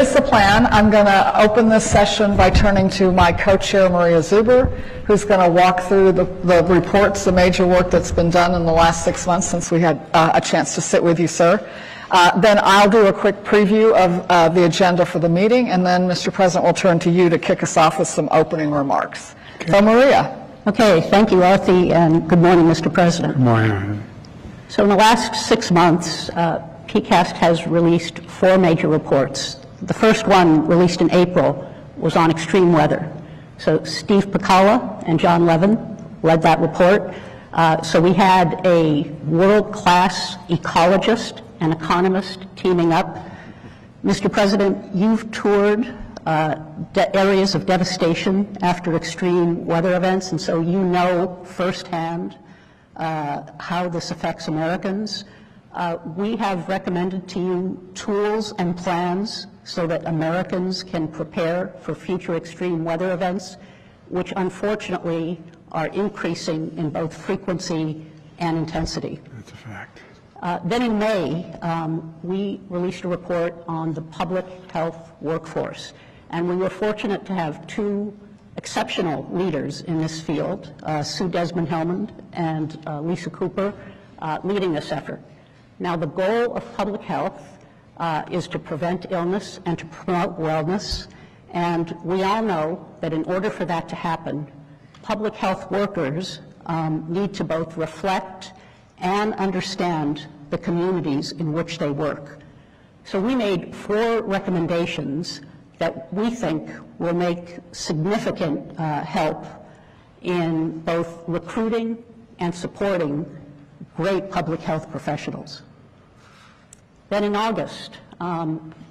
Here's the plan. I'm going to open this session by turning to my co-chair, Maria Zuber, who's going to walk through the reports, the major work that's been done in the last 6 months since we had a chance to sit with you, sir. Then I'll do a quick preview of the agenda for the meeting, and then, Mr. President, we'll turn to you to kick us off with some opening remarks. Okay. So, Maria. Okay, thank you, Arthi, and good morning, Mr. President. Good morning. So in the last 6 months, PCAST has released 4 major reports. The first one, released in April, was on extreme weather. So Steve Picala and John Levin led that report. So we had a world-class ecologist and economist teaming up. Mr. President, you've toured areas of devastation after extreme weather events, and so you know firsthand how this affects Americans. We have recommended to you tools and plans so that Americans can prepare for future extreme weather events, which unfortunately are increasing in both frequency and intensity. That's a fact. Then in May, we released a report on the public health workforce, and we were fortunate to have 2 exceptional leaders in this field, Sue Desmond-Hellman and Lisa Cooper, leading this effort. Now, the goal of public health is to prevent illness and to promote wellness, and we all know that in order for that to happen, public health workers need to both reflect and understand the communities in which they work. So we made 4 recommendations that we think will make significant help in both recruiting and supporting great public health professionals. Then in August,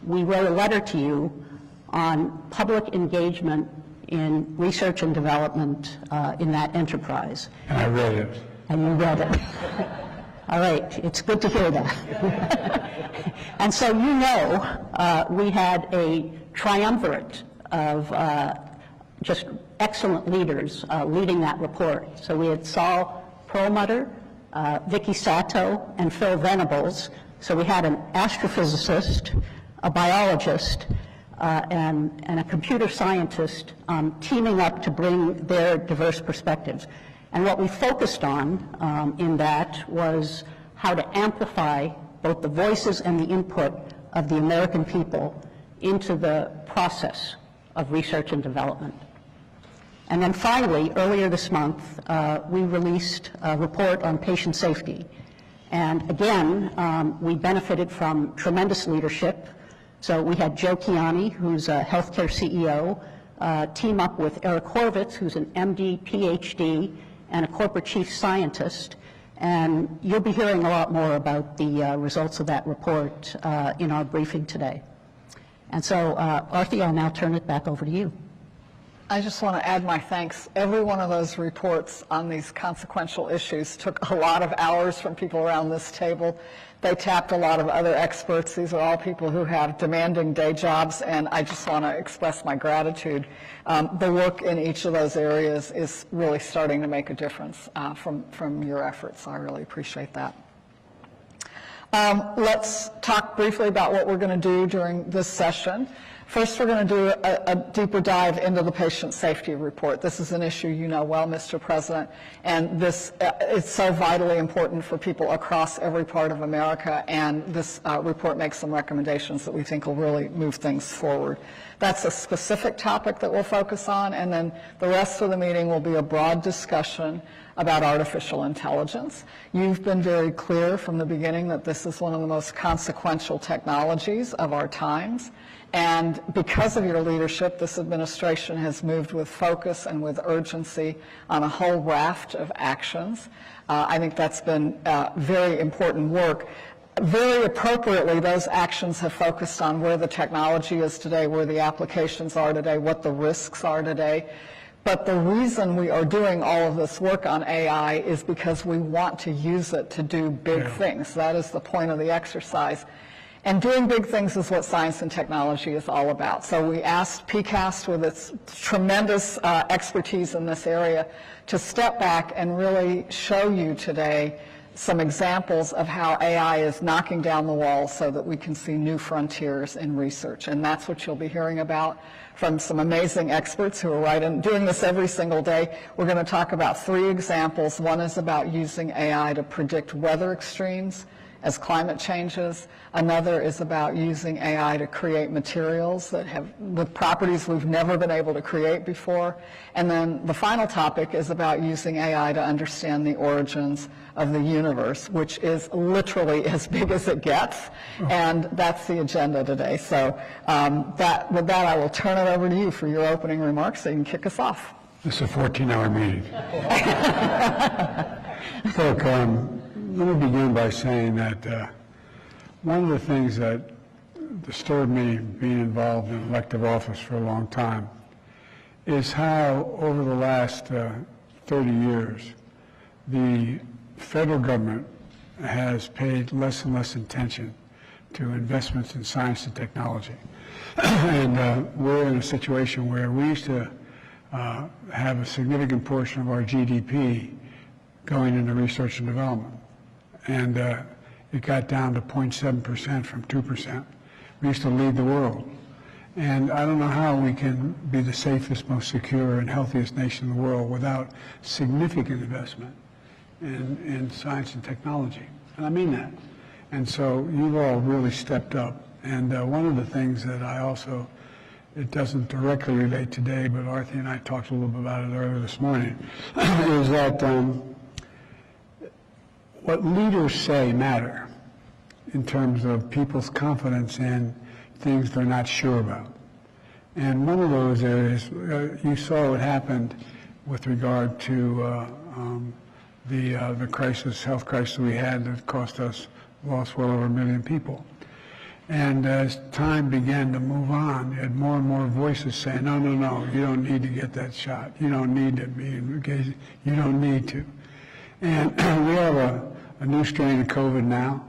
we wrote a letter to you on public engagement in research and development in that enterprise. And I read it. And you read it. All right, it's good to hear that. And so you know we had a triumvirate of just excellent leaders leading that report. So we had Saul Perlmutter, Vicki Sato, and Phil Venables. So we had an astrophysicist, a biologist, and a computer scientist teaming up to bring their diverse perspectives. And what we focused on in that was how to amplify both the voices and the input of the American people into the process of research and development. And then finally, earlier this month, we released a report on patient safety. And again, we benefited from tremendous leadership. So we had Joe Kiani, who's a healthcare CEO, team up with Eric Horvitz, who's an MD, PhD, and a corporate chief scientist. And you'll be hearing a lot more about the results of that report in our briefing today. And so, Arthi, I'll now turn it back over to you. I just want to add my thanks. Every one of those reports on these consequential issues took a lot of hours from people around this table. They tapped a lot of other experts. These are all people who have demanding day jobs, and I just want to express my gratitude. The work in each of those areas is really starting to make a difference from your efforts. I really appreciate that. Let's talk briefly about what we're going to do during this session. First, we're going to do a deeper dive into the patient safety report. This is an issue you know well, Mr. President, and this is so vitally important for people across every part of America, and this report makes some recommendations that we think will really move things forward. That's a specific topic that we'll focus on, and then the rest of the meeting will be a broad discussion about artificial intelligence. You've been very clear from the beginning that this is one of the most consequential technologies of our times. And because of your leadership, this administration has moved with focus and with urgency on a whole raft of actions. I think that's been very important work. Very appropriately, those actions have focused on where the technology is today, where the applications are today, what the risks are today. But the reason we are doing all of this work on AI is because we want to use it to do big things. That is the point of the exercise. And doing big things is what science and technology is all about. So we asked PCAST, with its tremendous expertise in this area, to step back and really show you today some examples of how AI is knocking down the walls so that we can see new frontiers in research. And that's what you'll be hearing about from some amazing experts who are doing this every single day. We're going to talk about 3 examples. One is about using AI to predict weather extremes as climate changes. Another is about using AI to create materials that have with properties we've never been able to create before. And then the final topic is about using AI to understand the origins of the universe, which is literally as big as it gets. And that's the agenda today. So with that, I will turn it over to you for your opening remarks so you can kick us off. It's a 14-hour meeting. Look, let me begin by saying that one of the things that disturbed me being involved in elective office for a long time is how over the last 30 years the federal government has paid less and less attention to investments in science and technology. And we're in a situation where we used to have a significant portion of our GDP going into research and development. And it got down to 0.7% from 2%. We used to lead the world. And I don't know how we can be the safest, most secure, and healthiest nation in the world without significant investment in science and technology. And I mean that. And so you've all really stepped up. And one of the things that I also, it doesn't directly relate today, but Arthur and I talked a little bit about it earlier this morning, is that what leaders say matter in terms of people's confidence in things they're not sure about. And one of those areas, you saw what happened with regard to the crisis, health crisis we had that cost us, lost well over 1 million people. And as time began to move on, you had more and more voices saying, no, no, no, you don't need to get that shot. You don't need to be engaged. You don't need to. And we have a new strain of COVID now,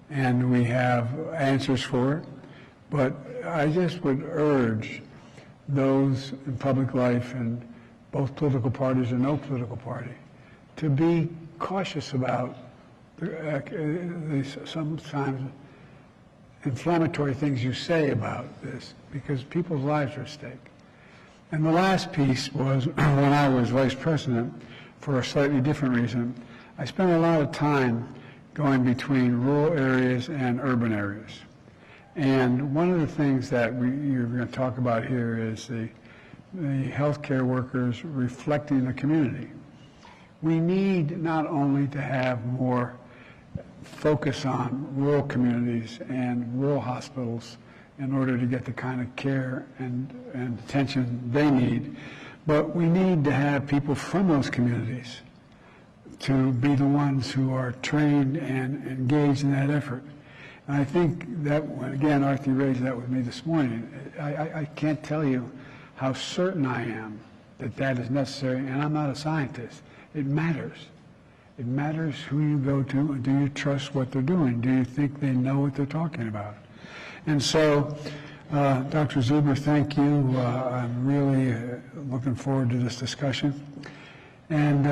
and we have answers for it. But I just would urge those in public life, and both political parties and no political party, to be cautious about sometimes inflammatory things you say about this, because people's lives are at stake. And the last piece was when I was vice president, for a slightly different reason, I spent a lot of time going between rural areas and urban areas. And one of the things that you're going to talk about here is the healthcare workers reflecting the community. We need not only to have more focus on rural communities and rural hospitals in order to get the kind of care and attention they need, but we need to have people from those communities to be the ones who are trained and engaged in that effort. And I think that, again, Arthur raised that with me this morning. I can't tell you how certain I am that that is necessary, and I'm not a scientist. It matters. It matters who you go to. Do you trust what they're doing? Do you think they know what they're talking about? And so, Dr. Zuber, thank you. I'm really looking forward to this discussion. And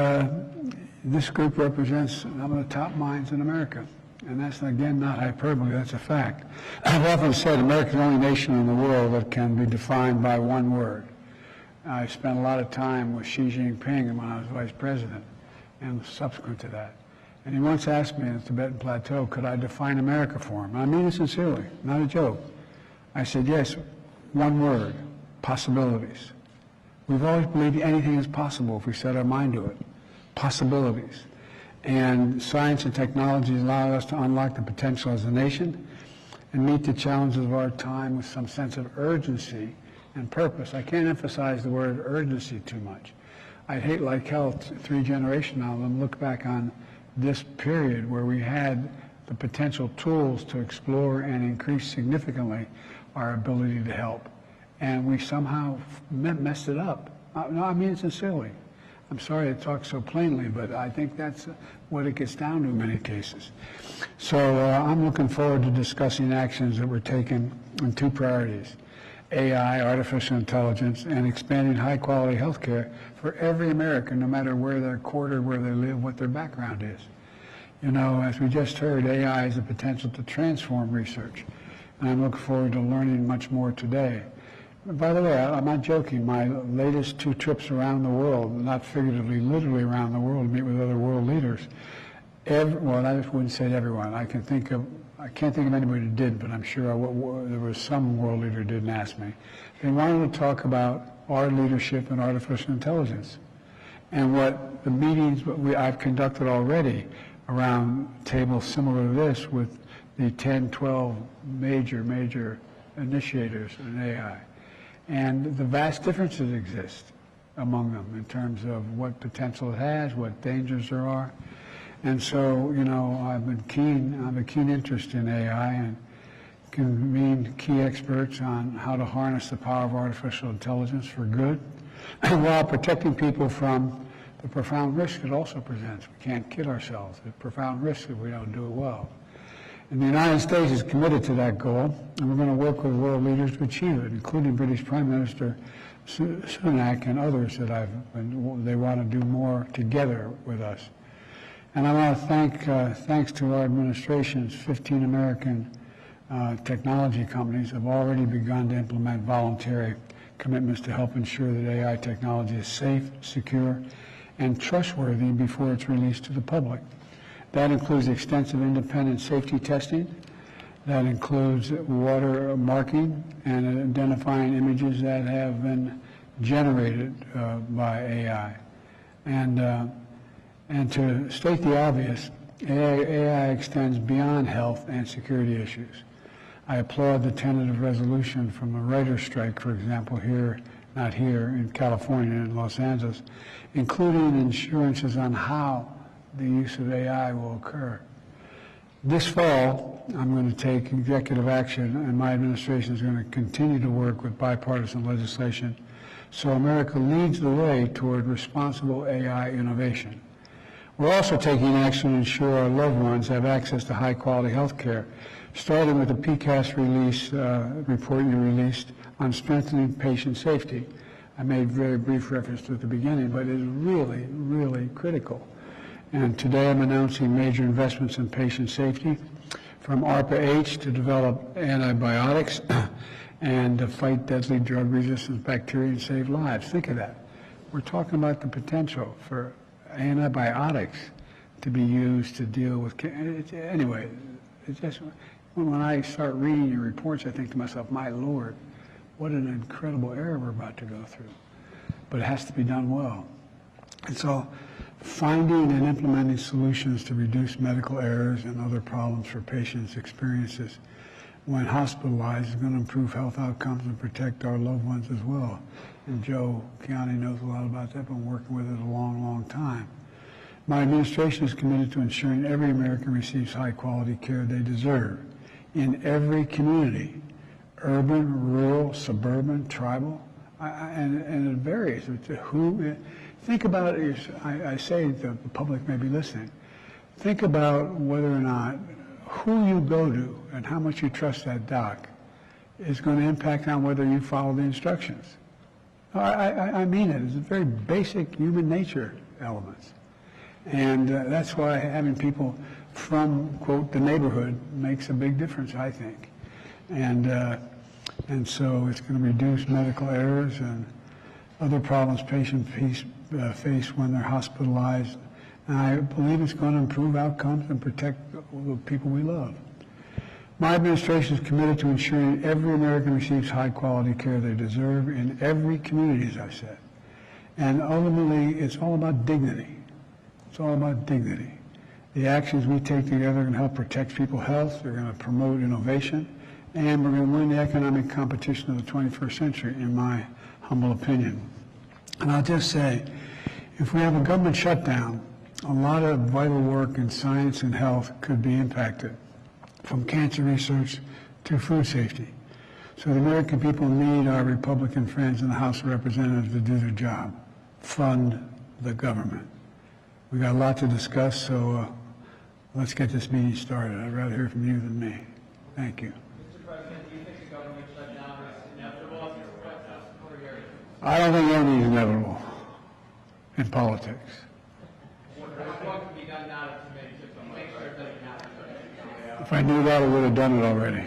this group represents some of the top minds in America. And that's, again, not hyperbole, that's a fact. I've often said America's the only nation in the world that can be defined by one word. I spent a lot of time with Xi Jinping when I was vice president and subsequent to that. And he once asked me in the Tibetan Plateau, could I define America for him? And I mean it sincerely, not a joke. I said, yes, one word, possibilities. We've always believed anything is possible if we set our mind to it. Possibilities. And science and technology allow us to unlock the potential as a nation and meet the challenges of our time with some sense of urgency and purpose. I can't emphasize the word urgency too much. I'd hate like hell 3 generations now to look back on this period where we had the potential tools to explore and increase significantly our ability to help. And we somehow messed it up. No, I mean it sincerely. I'm sorry to talk so plainly, but I think that's what it gets down to in many cases. So I'm looking forward to discussing actions that were taken in 2 priorities: AI, artificial intelligence, and expanding high-quality health care for every American, no matter where they're quartered, where they live, what their background is. You know, as we just heard, AI has the potential to transform research, and I'm looking forward to learning much more today. By the way, I'm not joking. My latest 2 trips around the world, not figuratively, literally around the world, to meet with other world leaders. Well, I wouldn't say everyone. I can't think of anybody who did, but I'm sure there was some world leader who didn't ask me. They wanted to talk about our leadership in artificial intelligence and what the meetings I've conducted already around tables similar to this with the 10, 12 major initiators in AI. And the vast differences exist among them in terms of what potential it has, what dangers there are. And so, you know, I have a keen interest in AI and convene key experts on how to harness the power of artificial intelligence for good, while protecting people from the profound risk it also presents. We can't kid ourselves. The profound risk if we don't do it well. And the United States is committed to that goal, and we're going to work with world leaders to achieve it, including British Prime Minister Sunak and others that they want to do more together with us. And I want to thanks to our administration's 15 American technology companies have already begun to implement voluntary commitments to help ensure that AI technology is safe, secure, and trustworthy before it's released to the public. That includes extensive independent safety testing. That includes water marking and identifying images that have been generated by AI. And to state the obvious, AI extends beyond health and security issues. I applaud the tentative resolution from the writer's strike, for example, not here, in California and Los Angeles, including insurances on how the use of AI will occur. This fall, I'm going to take executive action, and my administration is going to continue to work with bipartisan legislation so America leads the way toward responsible AI innovation. We're also taking action to ensure our loved ones have access to high-quality health care, starting with the PCAST report you released on strengthening patient safety. I made very brief reference to it at the beginning, but it is really, really critical. And today I'm announcing major investments in patient safety, from ARPA-H to develop antibiotics and to fight deadly drug-resistant bacteria and save lives. Think of that. We're talking about the potential for antibiotics to be used to deal with, anyway, it's just, when I start reading your reports, I think to myself, my Lord, what an incredible era we're about to go through. But it has to be done well. And so finding and implementing solutions to reduce medical errors and other problems for patients' experiences when hospitalized is going to improve health outcomes and protect our loved ones as well. And Joe Chiani knows a lot about that, been working with it a long, long time. My administration is committed to ensuring every American receives high-quality care they deserve in every community, urban, rural, suburban, tribal, and it varies. Think about it, I say the public may be listening, think about whether or not who you go to and how much you trust that doc is going to impact on whether you follow the instructions. I mean it. It's a very basic human nature elements. And that's why having people from, quote, the neighborhood makes a big difference, I think. And so it's going to reduce medical errors and other problems patients face when they're hospitalized. And I believe it's going to improve outcomes and protect the people we love. My administration is committed to ensuring every American receives high-quality care they deserve in every community, as I said. And ultimately, it's all about dignity. It's all about dignity. The actions we take together are going to help protect people's health, they're going to promote innovation, and we're going to win the economic competition of the 21st century, in my humble opinion. And I'll just say, if we have a government shutdown, a lot of vital work in science and health could be impacted, from cancer research to food safety. So the American people need our Republican friends in the House of Representatives to do their job, fund the government. We got a lot to discuss, so let's get this meeting started. I'd rather hear from you than me. Thank you. Mr. President, do you think the government shutdown is inevitable at this point? I don't think anything is inevitable in politics. What can be done now to make it If I knew that, I would have done it already.